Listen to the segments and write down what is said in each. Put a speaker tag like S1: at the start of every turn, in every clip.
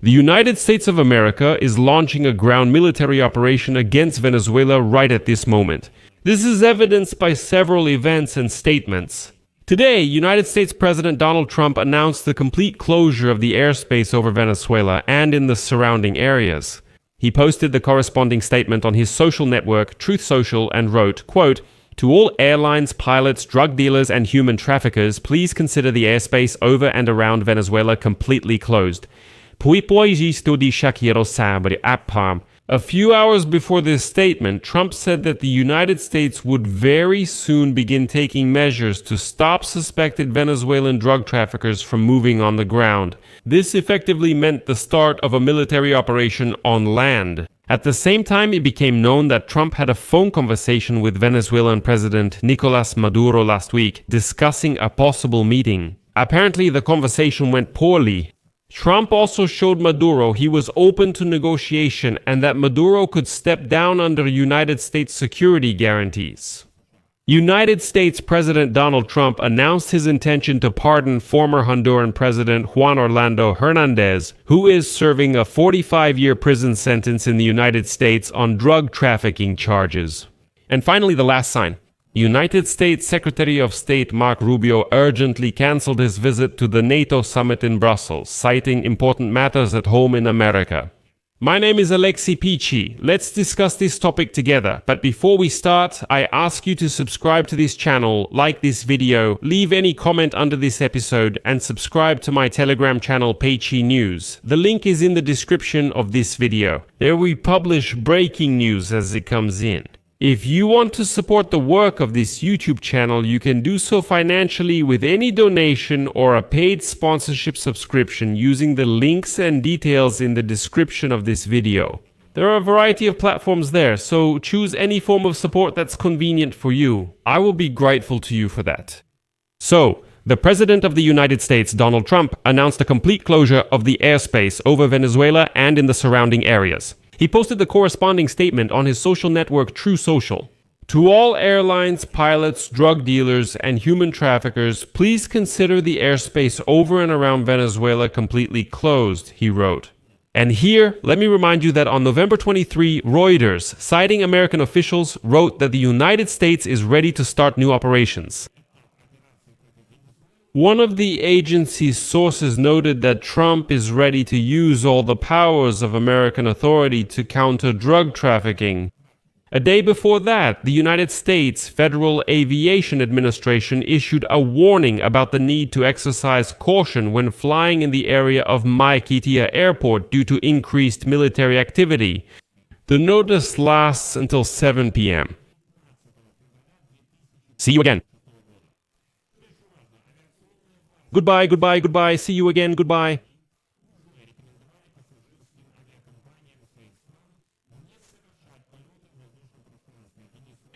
S1: The United States of America is launching a ground military operation against Venezuela right at this moment. This is evidenced by several events and statements. Today, United States President Donald Trump announced the complete closure of the airspace over Venezuela and in the surrounding areas. He posted the corresponding statement on his social network, Truth Social, and wrote, quote, "To all airlines, pilots, drug dealers, and human traffickers, please consider the airspace over and around Venezuela completely closed. A few hours before this statement, Trump said that the United States would very soon begin taking measures to stop suspected Venezuelan drug traffickers from moving on the ground. This effectively meant the start of a military operation on land. At the same time, it became known that Trump had a phone conversation with Venezuelan President Nicolas Maduro last week, discussing a possible meeting. Apparently, the conversation went poorly. Trump also showed Maduro he was open to negotiation and that Maduro could step down under United States security guarantees. United States President Donald Trump announced his intention to pardon former Honduran President Juan Orlando Hernández, who is serving a 45-year prison sentence in the United States on drug trafficking charges. And finally, the last sign. United States Secretary of State Mark Rubio urgently cancelled his visit to the NATO summit in Brussels, citing important matters at home in America. My name is Alexei Pichi. Let's discuss this topic together. But before we start, I ask you to subscribe to this channel, like this video, leave any comment under this episode, and subscribe to my Telegram channel Pichi News. The link is in the description of this video. There we publish breaking news as it comes in. If you want to support the work of this YouTube channel, you can do so financially with any donation or a paid sponsorship subscription using the links and details in the description of this video. There are a variety of platforms there, so choose any form of support that's convenient for you. I will be grateful to you for that. So, the President of the United States, Donald Trump, announced a complete closure of the airspace over Venezuela and in the surrounding areas. He posted the corresponding statement on his social network Truth Social. To all airlines, pilots, drug dealers, and human traffickers, please consider the airspace over and around Venezuela completely closed, he wrote. And here, let me remind you that on November 23, Reuters, citing American officials, wrote that the United States is ready to start new operations. One of the agency's sources noted that Trump is ready to use all the powers of American authority to counter drug trafficking. A day before that, the United States Federal Aviation Administration issued a warning about the need to exercise caution when flying in the area of Maiquetía Airport due to increased military activity. The notice lasts until 7 p.m. See you again. Goodbye, goodbye, goodbye. See you again. Goodbye.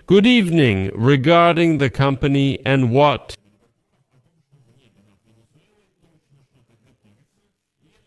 S1: Good evening. Regarding the company and what?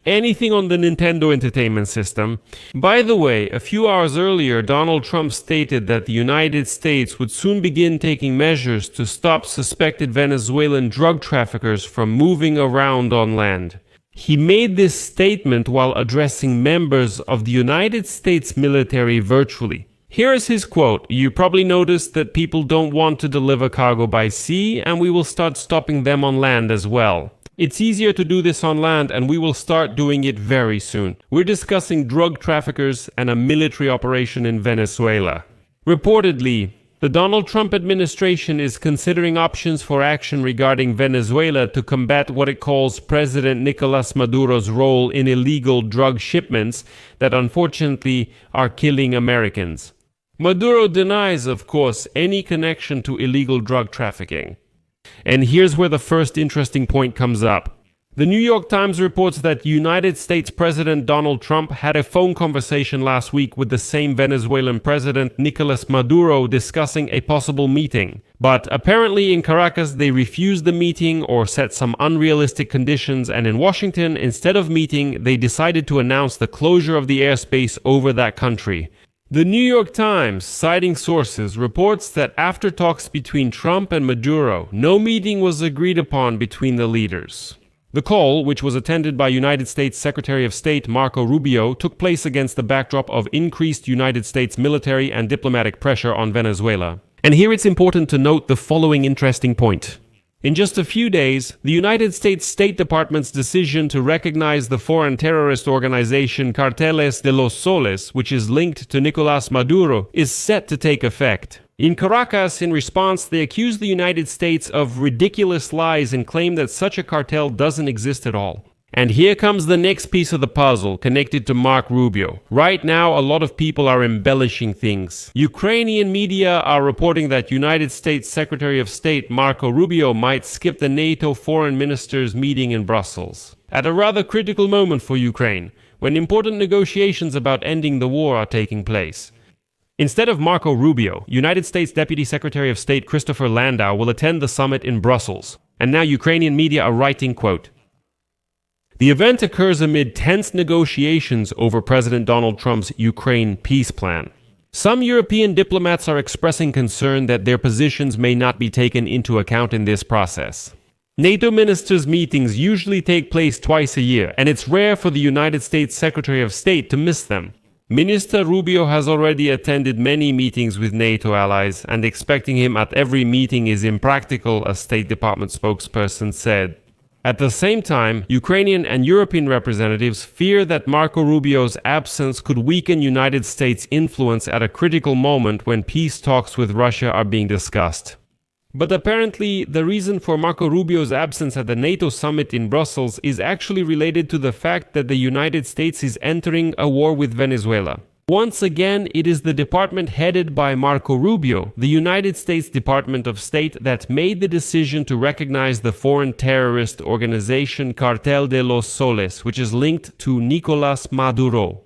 S1: Anything on the Nintendo Entertainment System. By the way, a few hours earlier, Donald Trump stated that the United States would soon begin taking measures to stop suspected Venezuelan drug traffickers from moving around on land. He made this statement while addressing members of the United States military virtually. Here is his quote. "You probably noticed that people don't want to deliver cargo by sea, and we will start stopping them on land as well. It's easier to do this on land, and we will start doing it very soon. We're discussing drug traffickers and a military operation in Venezuela." Reportedly, the Donald Trump administration is considering options for action regarding Venezuela to combat what it calls President Nicolas Maduro's role in illegal drug shipments that unfortunately are killing Americans. Maduro denies, of course, any connection to illegal drug trafficking. And here's where the first interesting point comes up. The New York Times reports that United States President Donald Trump had a phone conversation last week with the same Venezuelan president, Nicolas Maduro, discussing a possible meeting. But apparently in Caracas, they refused the meeting or set some unrealistic conditions, and in Washington, instead of meeting, they decided to announce the closure of the airspace over that country. The New York Times, citing sources, reports that after talks between Trump and Maduro, no meeting was agreed upon between the leaders. The call, which was attended by United States Secretary of State Marco Rubio, took place against the backdrop of increased United States military and diplomatic pressure on Venezuela. And here it's important to note the following interesting point. In just a few days, the United States State Department's decision to recognize the foreign terrorist organization Carteles de los Soles, which is linked to Nicolás Maduro, is set to take effect. In Caracas, in response, they accuse the United States of ridiculous lies and claim that such a cartel doesn't exist at all. And here comes the next piece of the puzzle connected to Marco Rubio. Right now, a lot of people are embellishing things. Ukrainian media are reporting that United States Secretary of State Marco Rubio might skip the NATO foreign ministers' meeting in Brussels. At a rather critical moment for Ukraine, when important negotiations about ending the war are taking place. Instead of Marco Rubio, United States Deputy Secretary of State Christopher Landau will attend the summit in Brussels. And now Ukrainian media are writing, quote, "The event occurs amid tense negotiations over President Donald Trump's Ukraine peace plan. Some European diplomats are expressing concern that their positions may not be taken into account in this process. NATO ministers' meetings usually take place twice a year, and it's rare for the United States Secretary of State to miss them. Minister Rubio has already attended many meetings with NATO allies, and expecting him at every meeting is impractical," a State Department spokesperson said. At the same time, Ukrainian and European representatives fear that Marco Rubio's absence could weaken United States' influence at a critical moment when peace talks with Russia are being discussed. But apparently, the reason for Marco Rubio's absence at the NATO summit in Brussels is actually related to the fact that the United States is entering a war with Venezuela. Once again, it is the department headed by Marco Rubio, the United States Department of State, that made the decision to recognize the foreign terrorist organization Cartel de los Soles, which is linked to Nicolás Maduro.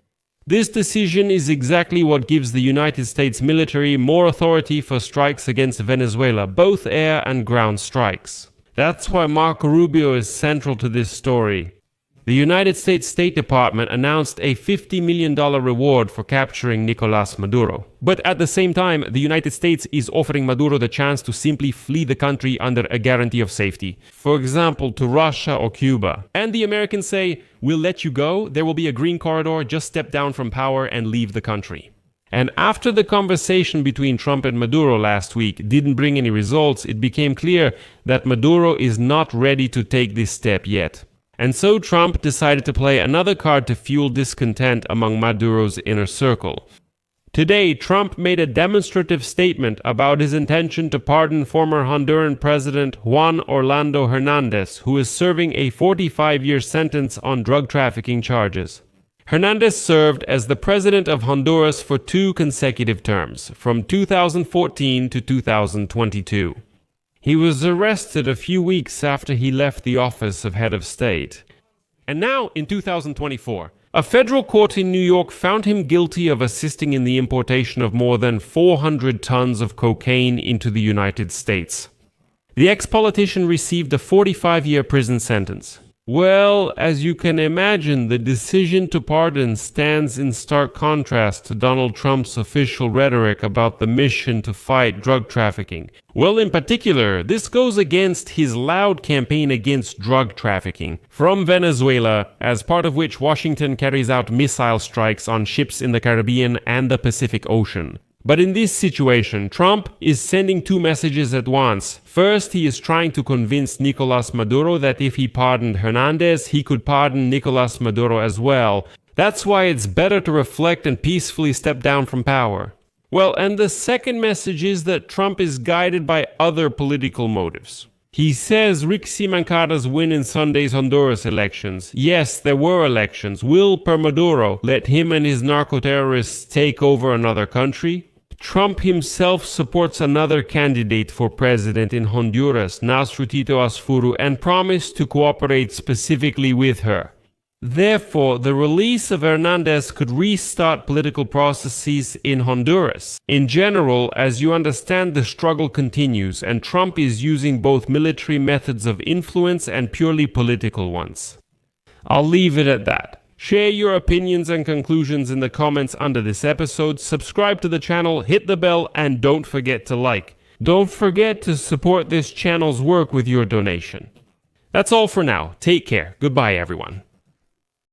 S1: This decision is exactly what gives the United States military more authority for strikes against Venezuela, both air and ground strikes. That's why Marco Rubio is central to this story. The United States State Department announced a $50 million reward for capturing Nicolás Maduro. But at the same time, the United States is offering Maduro the chance to simply flee the country under a guarantee of safety. For example, to Russia or Cuba. And the Americans say, "We'll let you go, there will be a green corridor, just step down from power and leave the country." And after the conversation between Trump and Maduro last week didn't bring any results, it became clear that Maduro is not ready to take this step yet. And so Trump decided to play another card to fuel discontent among Maduro's inner circle. Today, Trump made a demonstrative statement about his intention to pardon former Honduran President Juan Orlando Hernández, who is serving a 45-year sentence on drug trafficking charges. Hernández served as the president of Honduras for 2 consecutive terms, from 2014 to 2022. He was arrested a few weeks after he left the office of head of state. And now, in 2024, a federal court in New York found him guilty of assisting in the importation of more than 400 tons of cocaine into the United States. The ex-politician received a 45-year prison sentence. Well, as you can imagine, the decision to pardon stands in stark contrast to Donald Trump's official rhetoric about the mission to fight drug trafficking. Well, in particular, this goes against his loud campaign against drug trafficking from Venezuela, as part of which Washington carries out missile strikes on ships in the Caribbean and the Pacific Ocean. But in this situation, Trump is sending 2 messages at once. First, he is trying to convince Nicolás Maduro that if he pardoned Hernández, he could pardon Nicolás Maduro as well. That's why it's better to reflect and peacefully step down from power. Well, and the second message is that Trump is guided by other political motives. He says Rick Simancata's win in Sunday's Honduras elections, yes, there were elections, will, per Maduro, let him and his narco-terrorists take over another country. Trump himself supports another candidate for president in Honduras, Nasrutito Asfuru, and promised to cooperate specifically with her. Therefore, the release of Hernández could restart political processes in Honduras. In general, as you understand, the struggle continues, and Trump is using both military methods of influence and purely political ones. I'll leave it at that. Share your opinions and conclusions in the comments under this episode, subscribe to the channel, hit the bell, and don't forget to like. Don't forget to support this channel's work with your donation. That's all for now. Take care. Goodbye, everyone.